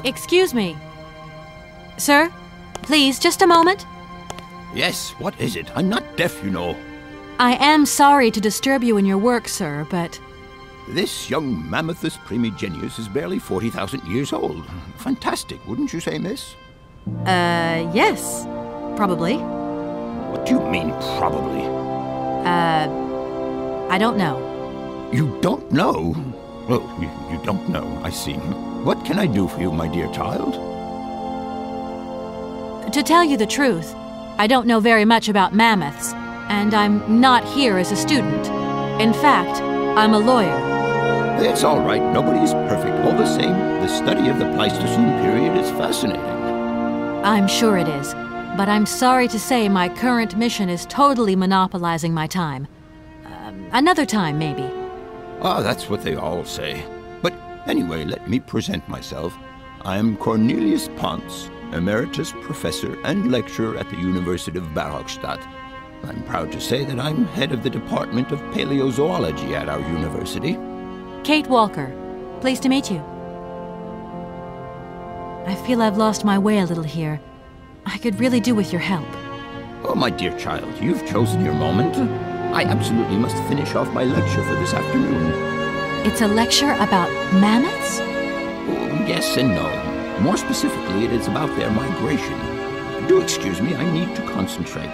Excuse me. Sir, please, just a moment. Yes, what is it? I'm not deaf, you know. I am sorry to disturb you in your work, sir, but... This young Mammothus primigenius is barely 40,000 years old. Fantastic, wouldn't you say, miss? Yes. Probably. What do you mean, probably? I don't know. You don't know? Oh, you don't know, I see. What can I do for you, my dear child? To tell you the truth, I don't know very much about mammoths, and I'm not here as a student. In fact, I'm a lawyer. It's all right. Nobody's perfect. All the same, the study of the Pleistocene period is fascinating. I'm sure it is, but I'm sorry to say my current mission is totally monopolizing my time. Another time, maybe. Ah, that's what they all say. But anyway, let me present myself. I am Cornelius Ponce, Emeritus Professor and Lecturer at the University of Barrockstadt. I'm proud to say that I'm head of the Department of Paleozoology at our university. Kate Walker. Pleased to meet you. I feel I've lost my way a little here. I could really do with your help. Oh, my dear child, you've chosen your moment. I absolutely must finish off my lecture for this afternoon. It's a lecture about mammoths? Oh, yes and no. More specifically, it is about their migration. Do excuse me, I need to concentrate.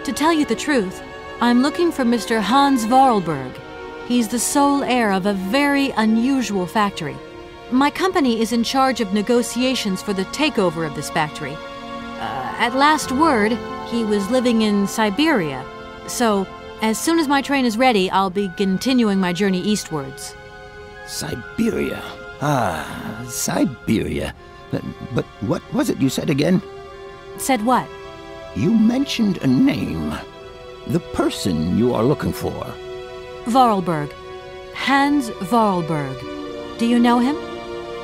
To tell you the truth, I'm looking for Mr. Hans Vorarlberg. He's the sole heir of a very unusual factory. My company is in charge of negotiations for the takeover of this factory. At last word, he was living in Syberia. So, as soon as my train is ready, I'll be continuing my journey eastwards. Syberia. Ah, Syberia. But what was it you said again? Said what? You mentioned a name. The person you are looking for. Vorarlberg. Hans Vorarlberg. Do you know him?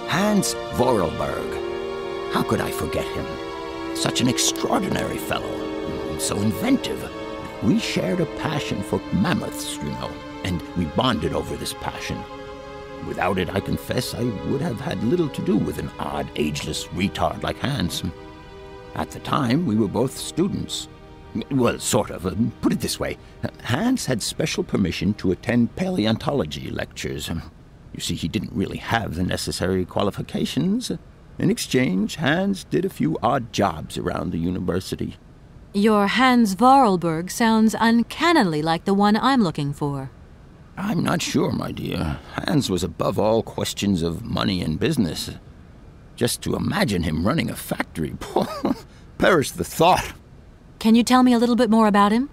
Hans Vorarlberg. How could I forget him? Such an extraordinary fellow. So inventive. We shared a passion for mammoths, you know, and we bonded over this passion. Without it, I confess, I would have had little to do with an odd, ageless retard like Hans. At the time, we were both students. Well, sort of. Put it this way. Hans had special permission to attend paleontology lectures. You see, he didn't really have the necessary qualifications. In exchange, Hans did a few odd jobs around the university. Your Hans Vorarlberg sounds uncannily like the one I'm looking for. I'm not sure, my dear. Hans was above all questions of money and business. Just to imagine him running a factory, perish the thought. Can you tell me a little bit more about him?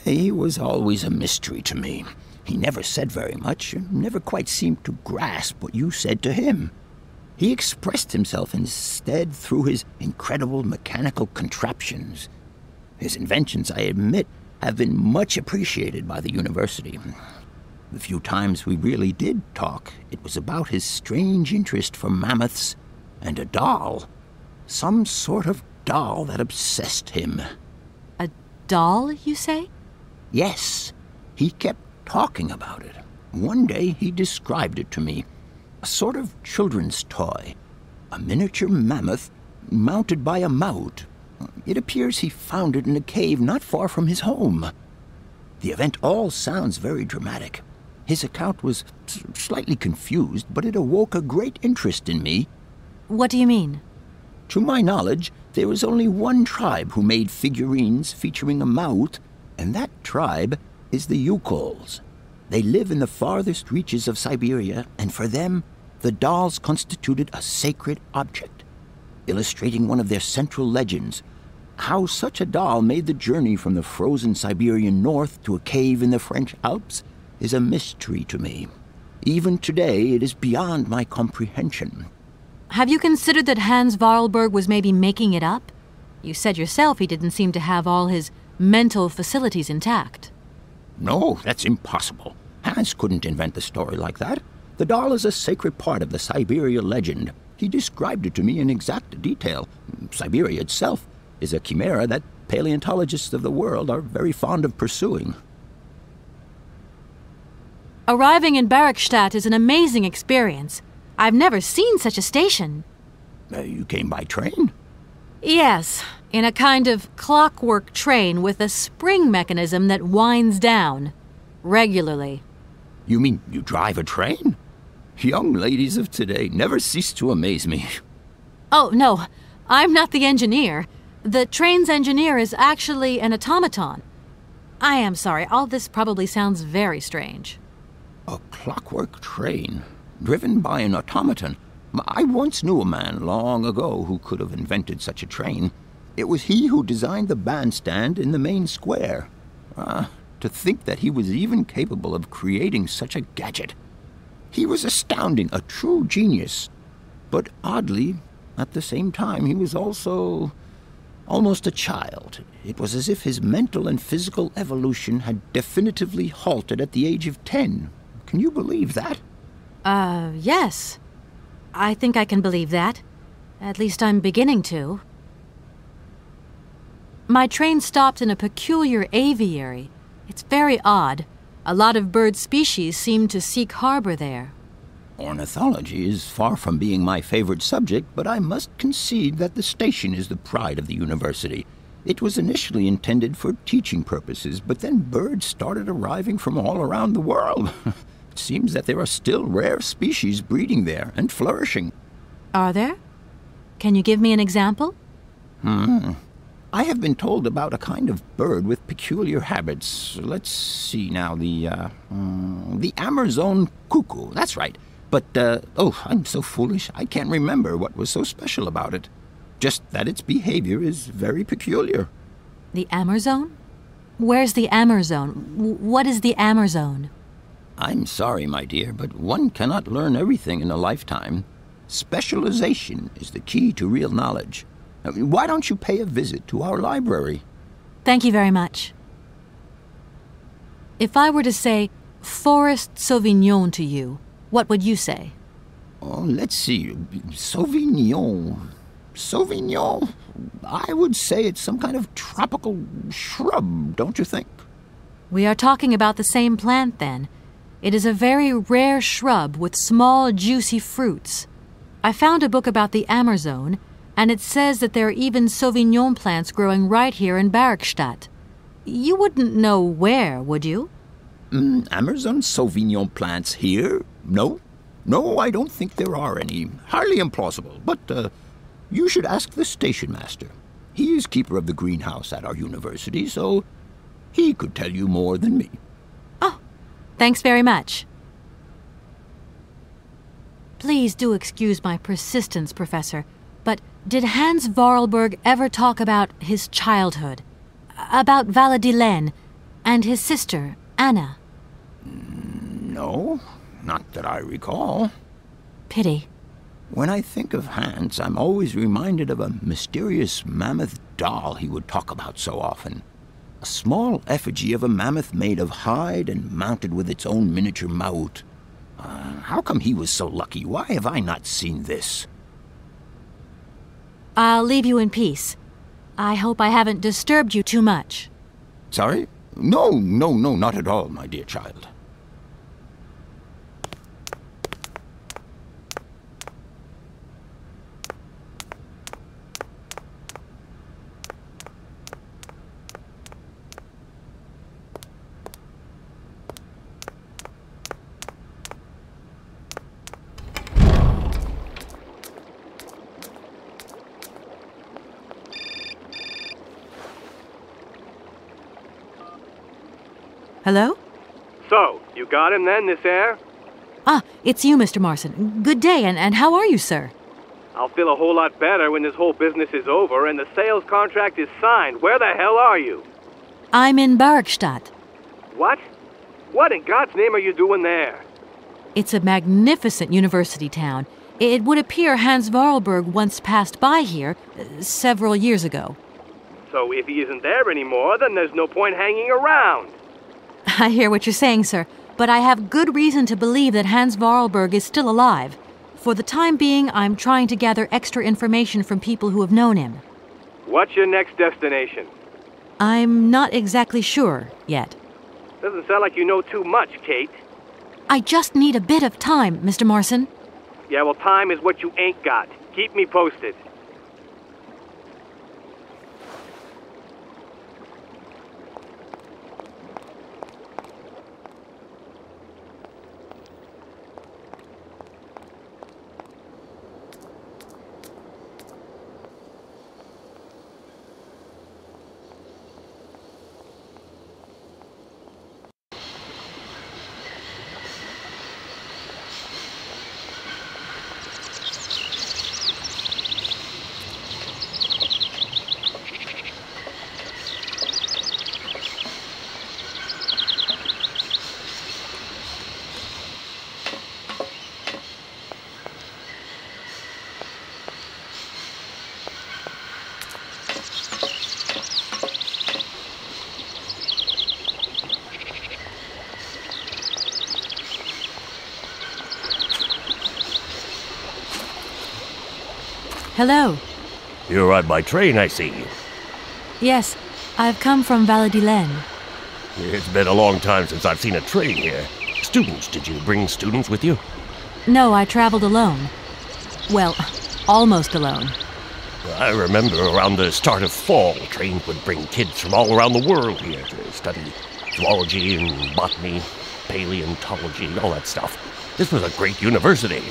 He was always a mystery to me. He never said very much, never quite seemed to grasp what you said to him. He expressed himself instead through his incredible mechanical contraptions. His inventions, I admit, have been much appreciated by the university. The few times we really did talk, it was about his strange interest for mammoths and a doll. Some sort of doll that obsessed him. A doll, you say? Yes. He kept talking about it. One day he described it to me. A sort of children's toy. A miniature mammoth mounted by a mount. It appears he found it in a cave not far from his home. The event all sounds very dramatic. His account was slightly confused, but it awoke a great interest in me. What do you mean? To my knowledge, there was only one tribe who made figurines featuring a mouth, and that tribe is the Yukols. They live in the farthest reaches of Syberia, and for them, the dolls constituted a sacred object, illustrating one of their central legends. How such a doll made the journey from the frozen Siberian north to a cave in the French Alps is a mystery to me. Even today, it is beyond my comprehension. Have you considered that Hans Vorarlberg was maybe making it up? You said yourself he didn't seem to have all his mental facilities intact. No, that's impossible. Hans couldn't invent a story like that. The doll is a sacred part of the Syberia legend. He described it to me in exact detail. Syberia itself is a chimera that paleontologists of the world are very fond of pursuing. Arriving in Barrockstadt is an amazing experience. I've never seen such a station. You came by train? Yes, in a kind of clockwork train with a spring mechanism that winds down regularly. You mean you drive a train? Young ladies of today never cease to amaze me. Oh, no, I'm not the engineer. The train's engineer is actually an automaton. I am sorry, all this probably sounds very strange. A clockwork train, driven by an automaton. I once knew a man long ago who could have invented such a train. It was he who designed the bandstand in the main square. To think that he was even capable of creating such a gadget. He was astounding, a true genius. But oddly, at the same time, he was also almost a child. It was as if his mental and physical evolution had definitively halted at the age of 10. Can you believe that? Yes. I think I can believe that. At least I'm beginning to. My train stopped in a peculiar aviary. It's very odd. A lot of bird species seem to seek harbor there. Ornithology is far from being my favorite subject, but I must concede that the station is the pride of the university. It was initially intended for teaching purposes, but then birds started arriving from all around the world. It seems that there are still rare species breeding there and flourishing. Are there? Can you give me an example? I have been told about a kind of bird with peculiar habits. Let's see now, the Amazon cuckoo, that's right. But, I'm so foolish, I can't remember what was so special about it. Just that its behavior is very peculiar. The Amazon? Where's the Amazon? What is the Amazon? I'm sorry, my dear, but one cannot learn everything in a lifetime. Specialization is the key to real knowledge. Why don't you pay a visit to our library? Thank you very much. If I were to say Forest Sauvignon to you, what would you say? Oh, let's see. Sauvignon. Sauvignon? I would say it's some kind of tropical shrub, don't you think? We are talking about the same plant, then. It is a very rare shrub with small, juicy fruits. I found a book about the Amazon, and it says that there are even Sauvignon plants growing right here in Barrockstadt. You wouldn't know where, would you? Amazon Sauvignon plants here? No. No, I don't think there are any. Hardly implausible. But you should ask the station master. He is keeper of the greenhouse at our university, so he could tell you more than me. Oh, thanks very much. Please do excuse my persistence, Professor, but did Hans Vorarlberg ever talk about his childhood? About Valadilene and his sister, Anna? No, not that I recall. Pity. When I think of Hans, I'm always reminded of a mysterious mammoth doll he would talk about so often. A small effigy of a mammoth made of hide and mounted with its own miniature maut. How come he was so lucky? Why have I not seen this? I'll leave you in peace. I hope I haven't disturbed you too much. Sorry? No, not at all, my dear child. Hello? So, you got him then, this air? Ah, it's you, Mr. Marson. Good day, and how are you, sir? I'll feel a whole lot better when this whole business is over and the sales contract is signed. Where the hell are you? I'm in Barrockstadt. What? What in God's name are you doing there? It's a magnificent university town. It would appear Hans Vorarlberg once passed by here several years ago. So if he isn't there anymore, then there's no point hanging around. I hear what you're saying, sir, but I have good reason to believe that Hans Vorarlberg is still alive. For the time being, I'm trying to gather extra information from people who have known him. What's your next destination? I'm not exactly sure yet. Doesn't sound like you know too much, Kate. I just need a bit of time, Mr. Marson. Yeah, well, time is what you ain't got. Keep me posted. Hello. You arrived by train, I see. Yes, I've come from Valladolid. It's been a long time since I've seen a train here. Students, did you bring students with you? No, I traveled alone. Well, almost alone. I remember around the start of fall, trains would bring kids from all around the world here to study zoology and botany, paleontology, all that stuff. This was a great university.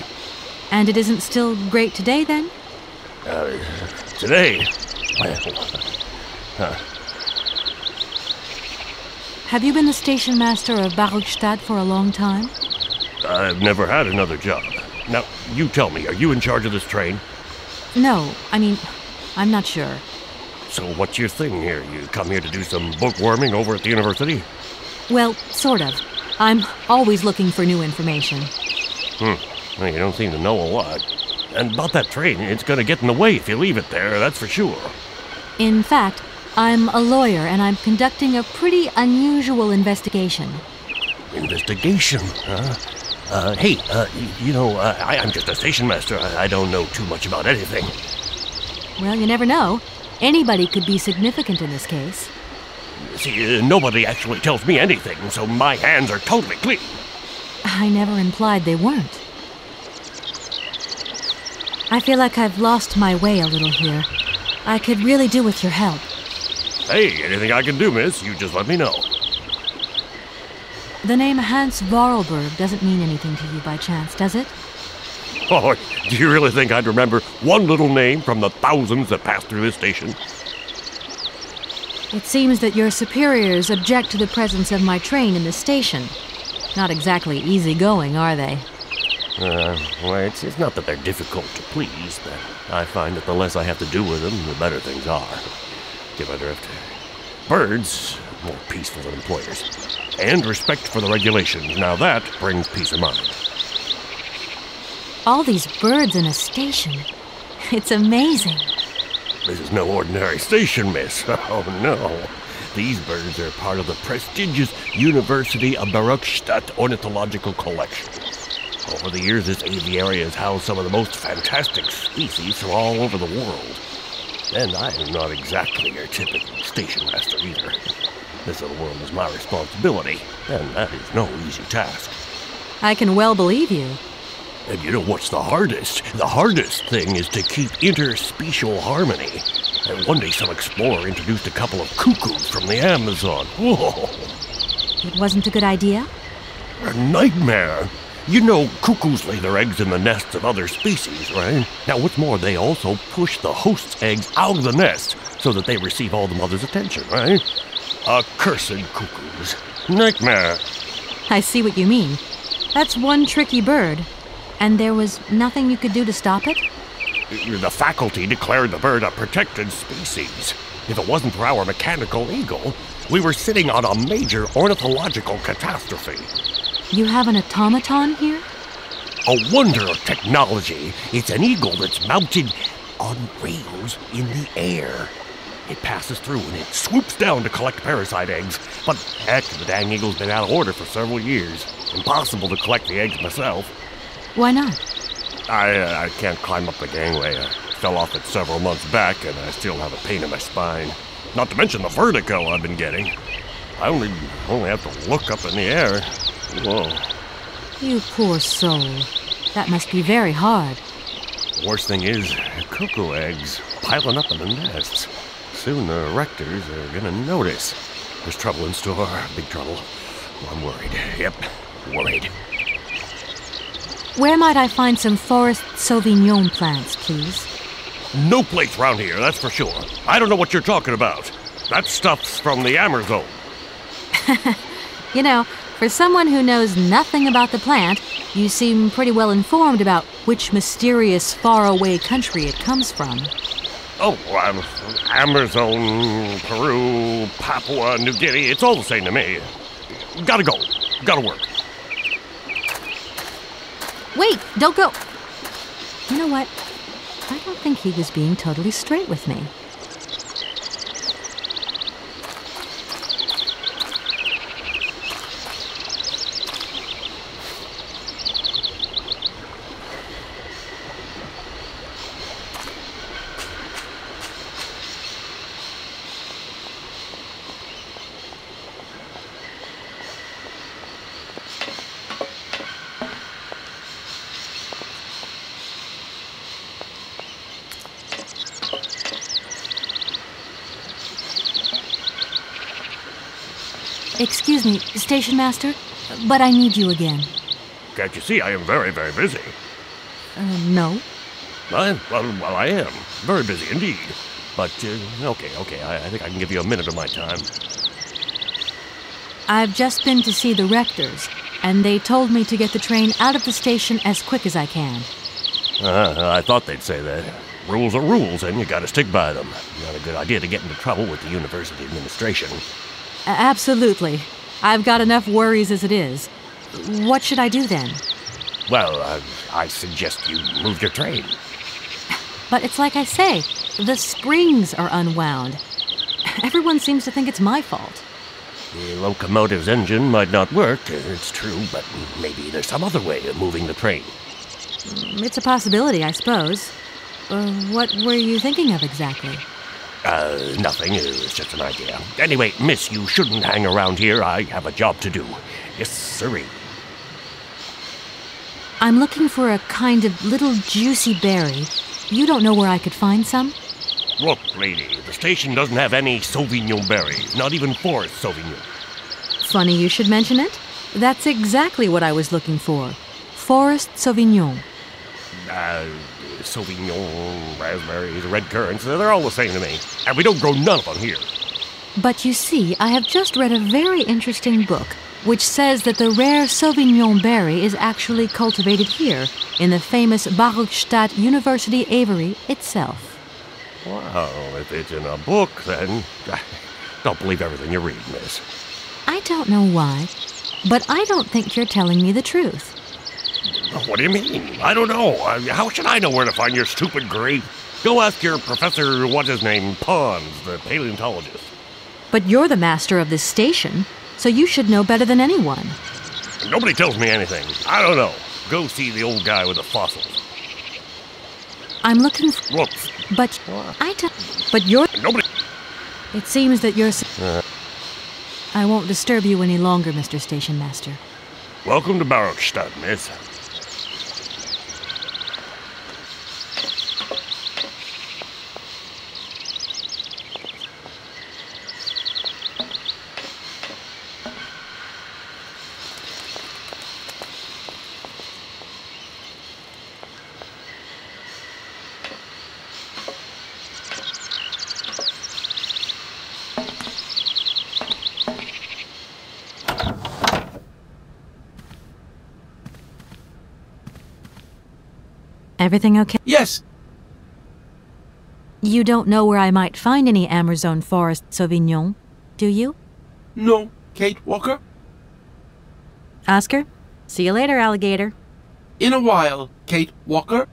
And it isn't still great today, then? Today? Well, Have you been the station master of Barrockstadt for a long time? I've never had another job. Now, you tell me, are you in charge of this train? No, I'm not sure. So what's your thing here? You come here to do some bookworming over at the university? Well, sort of. I'm always looking for new information. Well, you don't seem to know a lot. And about that train, it's gonna get in the way if you leave it there, that's for sure. In fact, I'm a lawyer and I'm conducting a pretty unusual investigation. Investigation, huh? Hey, I'm just a station master. I don't know too much about anything. Well, you never know. Anybody could be significant in this case. See, nobody actually tells me anything, so my hands are totally clean. I never implied they weren't. I feel like I've lost my way a little here. I could really do with your help. Hey, anything I can do, miss, you just let me know. The name Hans Vorarlberg doesn't mean anything to you by chance, does it? Oh, do you really think I'd remember one little name from the thousands that pass through this station? It seems that your superiors object to the presence of my train in the station. Not exactly easygoing, are they? Well, it's not that they're difficult to please, but I find that the less I have to do with them, the better things are. Get my drift? Birds, more peaceful than employers. And respect for the regulations. Now that brings peace of mind. All these birds in a station. It's amazing. This is no ordinary station, miss. Oh, no. These birds are part of the prestigious University of Barrockstadt ornithological collection. Over the years, this aviary has housed some of the most fantastic species from all over the world. And I am not exactly your typical station master either. This little world is my responsibility, and that is no easy task. I can well believe you. And you know what's the hardest? The hardest thing is to keep interspecial harmony. And one day some explorer introduced a couple of cuckoos from the Amazon. Whoa! It wasn't a good idea? A nightmare! You know, cuckoos lay their eggs in the nests of other species, right? Now, what's more, they also push the host's eggs out of the nest so that they receive all the mother's attention, right? Accursed cuckoos. Nightmare. I see what you mean. That's one tricky bird. And there was nothing you could do to stop it? The faculty declared the bird a protected species. If it wasn't for our mechanical eagle, we were sitting on a major ornithological catastrophe. You have an automaton here? A wonder of technology. It's an eagle that's mounted on rails in the air. It passes through and it swoops down to collect parasite eggs. But heck, the dang eagle's been out of order for several years. Impossible to collect the eggs myself. Why not? I can't climb up the gangway. I fell off it several months back and I still have a pain in my spine. Not to mention the vertigo I've been getting. I only have to look up in the air. Whoa. You poor soul. That must be very hard. The worst thing is, cuckoo eggs piling up in the nests. Soon the rectors are gonna notice. There's trouble in store, big trouble. I'm worried. Yep, worried. Where might I find some forest Sauvignon plants, please? No place around here, that's for sure. I don't know what you're talking about. That stuff's from the Amazon. You know, for someone who knows nothing about the plant, you seem pretty well informed about which mysterious faraway country it comes from. Oh, Amazon, Peru, Papua New Guinea, it's all the same to me. Gotta go. Gotta work. Wait, don't go. You know what? I don't think he was being totally straight with me. Excuse me, Station Master, but I need you again. Can't you see I am very, very busy? No. Well, I am. Very busy indeed. But, okay, I think I can give you a minute of my time. I've just been to see the rectors, and they told me to get the train out of the station as quick as I can. I thought they'd say that. Rules are rules, and you gotta stick by them. Not a good idea to get into trouble with the university administration. Absolutely. I've got enough worries as it is. What should I do then? Well, I suggest you move your train. But it's like I say, the springs are unwound. Everyone seems to think it's my fault. The locomotive's engine might not work, it's true, but maybe there's some other way of moving the train. It's a possibility, I suppose. What were you thinking of exactly? Nothing. It's just an idea. Anyway, miss, you shouldn't hang around here. I have a job to do. Yes, sirree. I'm looking for a kind of little juicy berry. You don't know where I could find some? Look, lady, the station doesn't have any Sauvignon berries, not even forest Sauvignon. Funny you should mention it. That's exactly what I was looking for. Forest Sauvignon. Sauvignon, raspberries, red currants, they're all the same to me. And we don't grow none of them here. But you see, I have just read a very interesting book which says that the rare Sauvignon berry is actually cultivated here, in the famous Barrockstadt University aviary itself. Well, if it's in a book, then don't believe everything you read, miss. I don't know why, but I don't think you're telling me the truth. What do you mean? I don't know. How should I know where to find your stupid grape? Go ask your professor, what's his name, Pons, the paleontologist. But you're the master of this station, so you should know better than anyone. Nobody tells me anything. I don't know. Go see the old guy with the fossils. I'm looking for... Look. But I don't... But you're... Nobody... It seems that you're... I won't disturb you any longer, Mr. Station Master. Welcome to Barrockstadt, miss. Everything okay? Yes. You don't know where I might find any Amazon forest Sauvignon, do you? No, Kate Walker. Oscar, see you later, alligator. In a while, Kate Walker.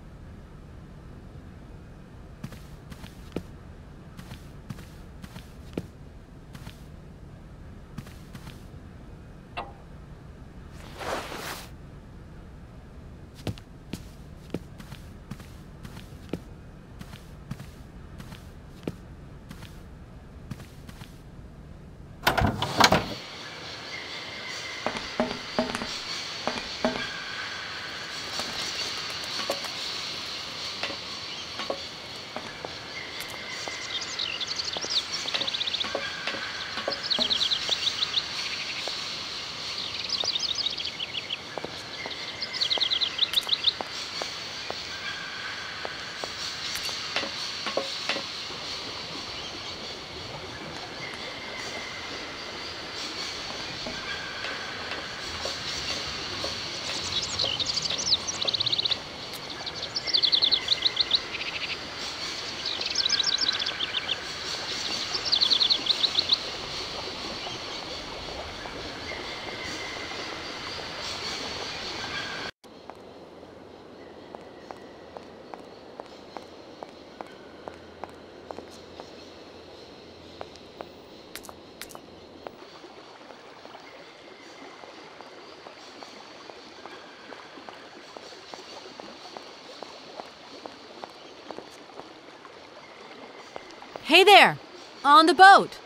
Hey there, on the boat.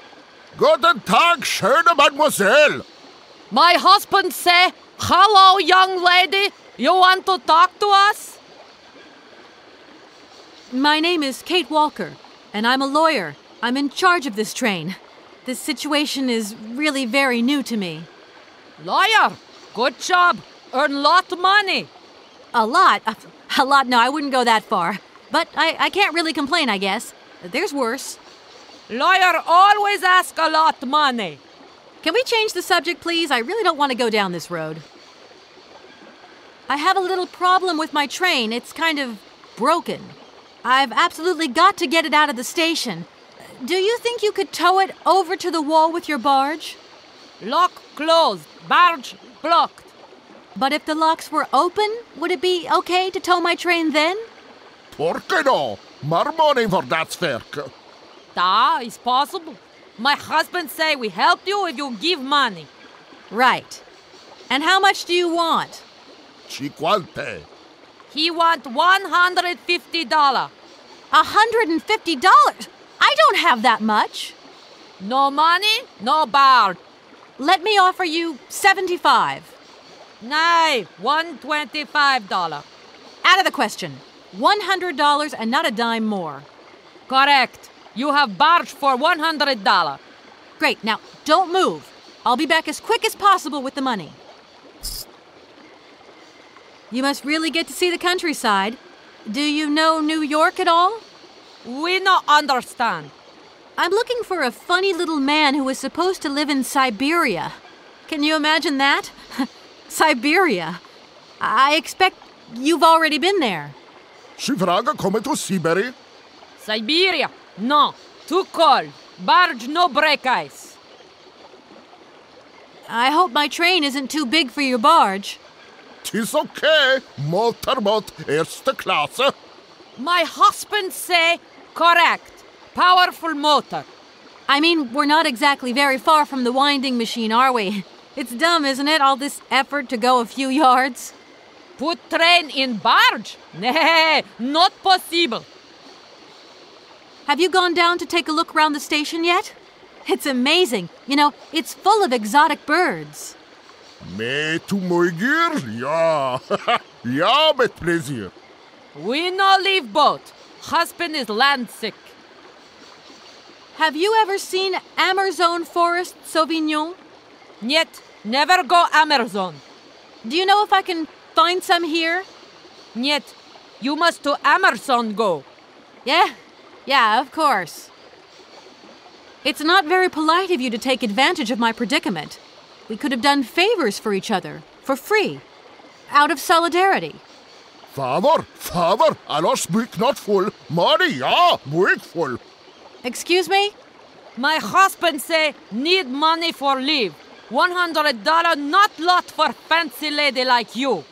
Guten Tag, schöne Mademoiselle. My husband say, "Hello, young lady. You want to talk to us?" My name is Kate Walker, and I'm a lawyer. I'm in charge of this train. This situation is really very new to me. Lawyer, good job. Earn lot of money. A lot? A lot? No, I wouldn't go that far. But I can't really complain, I guess. There's worse. Lawyer always ask a lot of money. Can we change the subject, please? I really don't want to go down this road. I have a little problem with my train. It's kind of broken. I've absolutely got to get it out of the station. Do you think you could tow it over to the wall with your barge? Lock closed. Barge blocked. But if the locks were open, would it be okay to tow my train then? Porke no? More money for that werk. Da, it's possible. My husband say we help you if you give money. Right. And how much do you want? Cinquante. He want $150. $150? I don't have that much. No money, no barge. Let me offer you $75. Nay, $125. Out of the question. $100 and not a dime more. Correct. You have barge for $100. Great. Now, don't move. I'll be back as quick as possible with the money. You must really get to see the countryside. Do you know New York at all? We no understand. I'm looking for a funny little man who was supposed to live in Syberia. Can you imagine that? Syberia. I expect you've already been there. She vraga come to Syberia? Syberia? No. Too cold. Barge no break ice. I hope my train isn't too big for your barge. Tis okay. Motorboat erste Klasse. My husband say correct. Powerful motor. I mean, we're not exactly very far from the winding machine, are we? It's dumb, isn't it, all this effort to go a few yards? Put train in barge? Nay, not possible. Have you gone down to take a look around the station yet? It's amazing. You know, it's full of exotic birds. Me to moigir? Ja. Ja, met plezier. We no leave boat. Husband is land sick. Have you ever seen Amazon Forest Sauvignon? Niet, never go Amazon. Do you know if I can find some here? Niet, you must to Amazon go. Yeah, of course. It's not very polite of you to take advantage of my predicament. We could have done favors for each other, for free, out of solidarity. Father, alles buik not full. Money, ja, buik full. Excuse me? My husband say need money for leave. $100 not lot for fancy lady like you.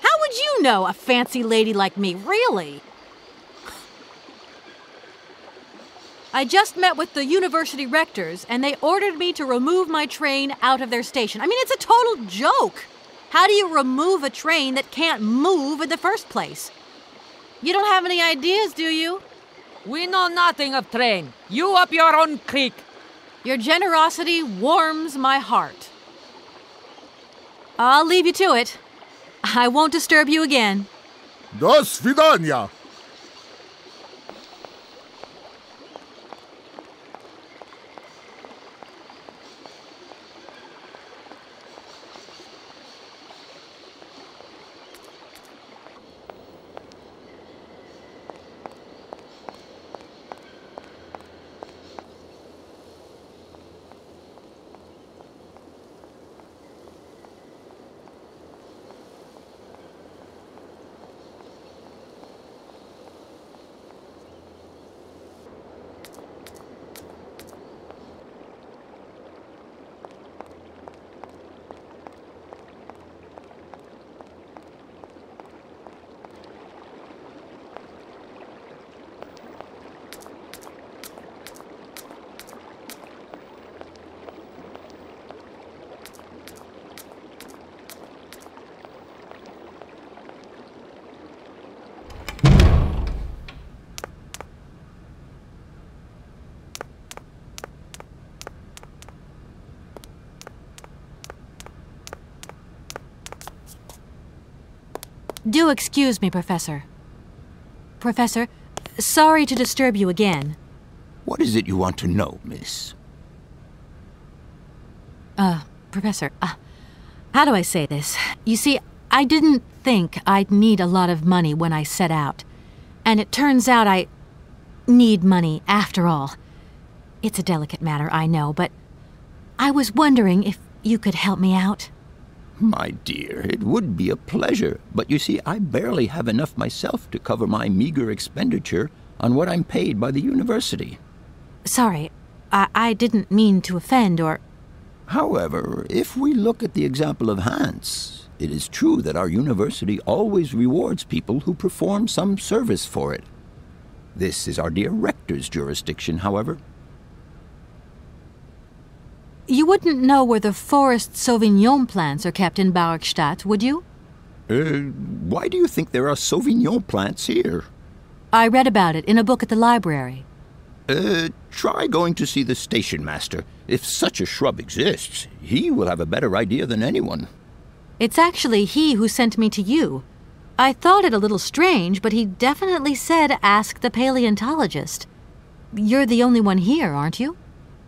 How would you know a fancy lady like me, really? I just met with the university rectors, and they ordered me to remove my train out of their station. I mean, it's a total joke. How do you remove a train that can't move in the first place? You don't have any ideas, do you? We know nothing of train. You up your own creek. Your generosity warms my heart. I'll leave you to it. I won't disturb you again. До свидания. Do excuse me, Professor. Professor, sorry to disturb you again. What is it you want to know, miss? Professor, how do I say this? You see, I didn't think I'd need a lot of money when I set out. And it turns out I need money after all. It's a delicate matter, I know, but I was wondering if you could help me out. My dear, it would be a pleasure, but you see, I barely have enough myself to cover my meager expenditure on what I'm paid by the university. Sorry, I didn't mean to offend or... However, if we look at the example of Hans, it is true that our university always rewards people who perform some service for it. This is our dear rector's jurisdiction, however. You wouldn't know where the forest Sauvignon plants are kept in Barrockstadt, would you? Why do you think there are Sauvignon plants here? I read about it in a book at the library. Try going to see the station master. If such a shrub exists, he will have a better idea than anyone. It's actually he who sent me to you. I thought it a little strange, but he definitely said ask the paleontologist. You're the only one here, aren't you?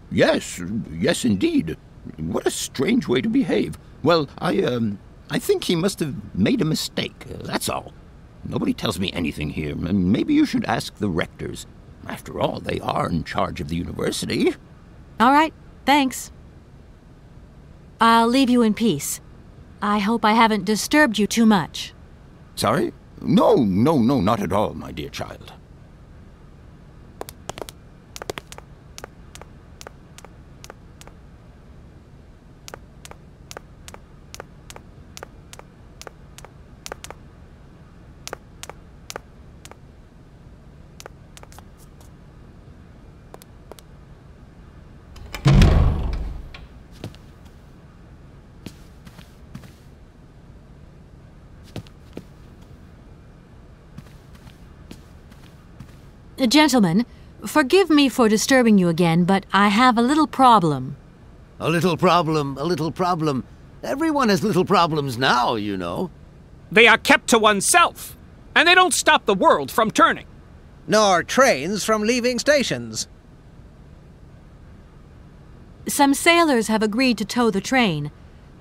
Yes indeed. What a strange way to behave. Well, I think he must have made a mistake, that's all. Nobody tells me anything here, and maybe you should ask the rectors. After all, they are in charge of the university. All right, thanks. I'll leave you in peace. I hope I haven't disturbed you too much. Sorry? No, not at all, my dear child. Gentlemen, forgive me for disturbing you again, but I have a little problem. A little problem. Everyone has little problems now, you know. They are kept to oneself, and they don't stop the world from turning. Nor trains from leaving stations. Some sailors have agreed to tow the train,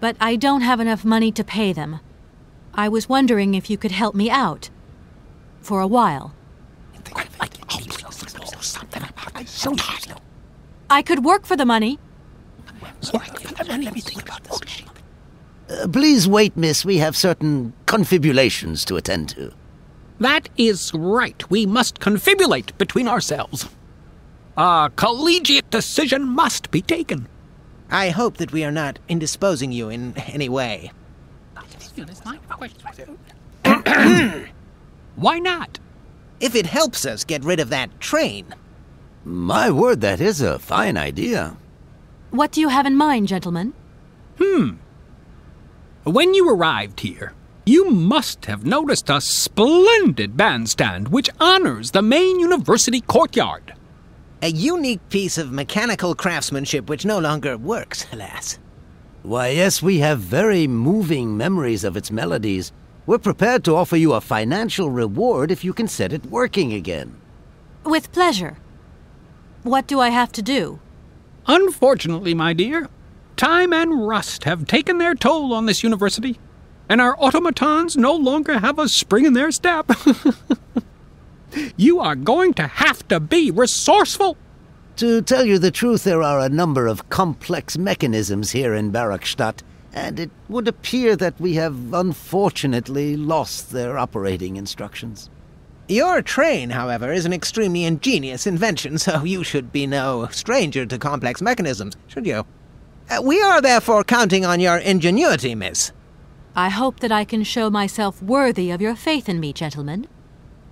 but I don't have enough money to pay them. I was wondering if you could help me out. For a while. I could work for the money. Please wait, miss. We have certain confibulations to attend to. That is right. We must confibulate between ourselves. A collegiate decision must be taken. I hope that we are not indisposing you in any way. Why not? If it helps us get rid of that train. My word, that is a fine idea. What do you have in mind, gentlemen? When you arrived here, you must have noticed a splendid bandstand which honors the main university courtyard. A unique piece of mechanical craftsmanship which no longer works, alas. Why, yes, we have very moving memories of its melodies. We're prepared to offer you a financial reward if you can set it working again. With pleasure. What do I have to do? Unfortunately, my dear, time and rust have taken their toll on this university, and our automatons no longer have a spring in their step. You are going to have to be resourceful. To tell you the truth, there are a number of complex mechanisms here in Barrockstadt, and it would appear that we have unfortunately lost their operating instructions. Your train, however, is an extremely ingenious invention, so you should be no stranger to complex mechanisms, should you? We are therefore counting on your ingenuity, miss. I hope that I can show myself worthy of your faith in me, gentlemen.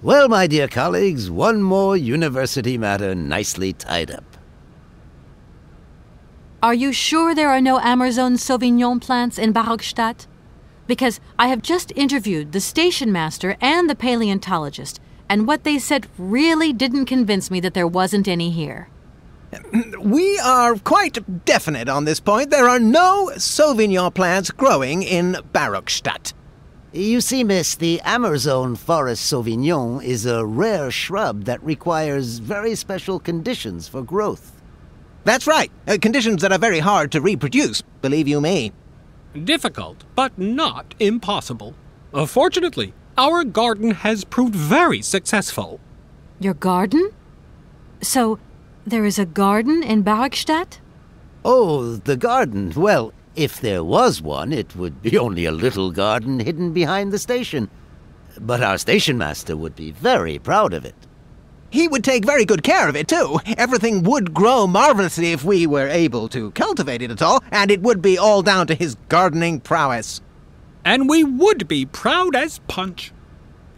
Well, my dear colleagues, one more university matter nicely tied up. Are you sure there are no Amazon Sauvignon plants in Barrockstadt? Because I have just interviewed the station master and the paleontologist, and what they said really didn't convince me that there wasn't any here. We are quite definite on this point. There are no Sauvignon plants growing in Barrockstadt. You see, miss, the Amazon Forest Sauvignon is a rare shrub that requires very special conditions for growth. That's right. Conditions that are very hard to reproduce, believe you me. Difficult, but not impossible. Fortunately, our garden has proved very successful. Your garden? So, there is a garden in Barrockstadt? Oh, the garden. Well, if there was one, it would be only a little garden hidden behind the station. But our station master would be very proud of it. He would take very good care of it, too. Everything would grow marvelously if we were able to cultivate it at all, and it would be all down to his gardening prowess. And we would be proud as punch.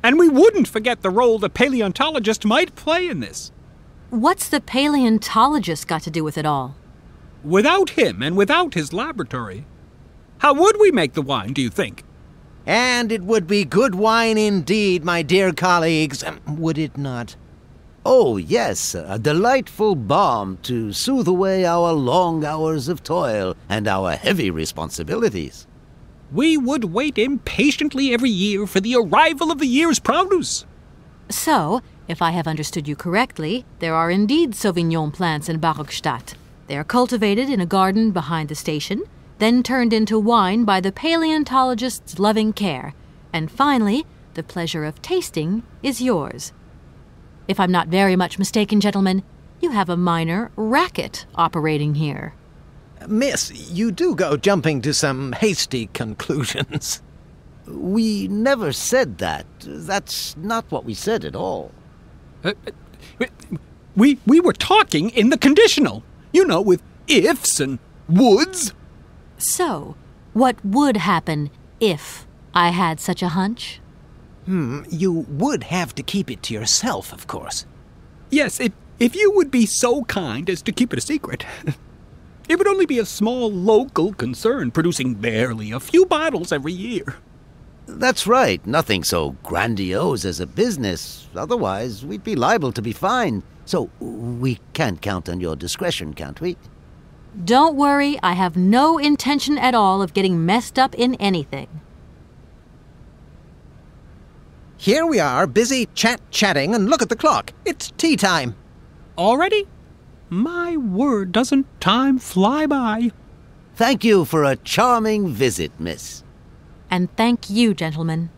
And we wouldn't forget the role the paleontologist might play in this. What's the paleontologist got to do with it all? Without him and without his laboratory, how would we make the wine, do you think? And it would be good wine indeed, my dear colleagues, would it not? Oh, yes, a delightful balm to soothe away our long hours of toil and our heavy responsibilities. We would wait impatiently every year for the arrival of the year's produce. So, if I have understood you correctly, there are indeed Sauvignon plants in Barrockstadt. They are cultivated in a garden behind the station, then turned into wine by the paleontologist's loving care, and finally, the pleasure of tasting is yours. If I'm not very much mistaken, gentlemen, you have a minor racket operating here. Miss, you do go jumping to some hasty conclusions. We never said that. That's not what we said at all. We were talking in the conditional. You know, with ifs and woulds. So, what would happen if I had such a hunch? You would have to keep it to yourself, of course. Yes, if you would be so kind as to keep it a secret. It would only be a small local concern, producing barely a few bottles every year. That's right, nothing so grandiose as a business. Otherwise, we'd be liable to be fined. So, we can't count on your discretion, can't we? Don't worry, I have no intention at all of getting messed up in anything. Here we are, busy chatting, and look at the clock. It's tea time. Already? My word, doesn't time fly by? Thank you for a charming visit, miss. And thank you, gentlemen.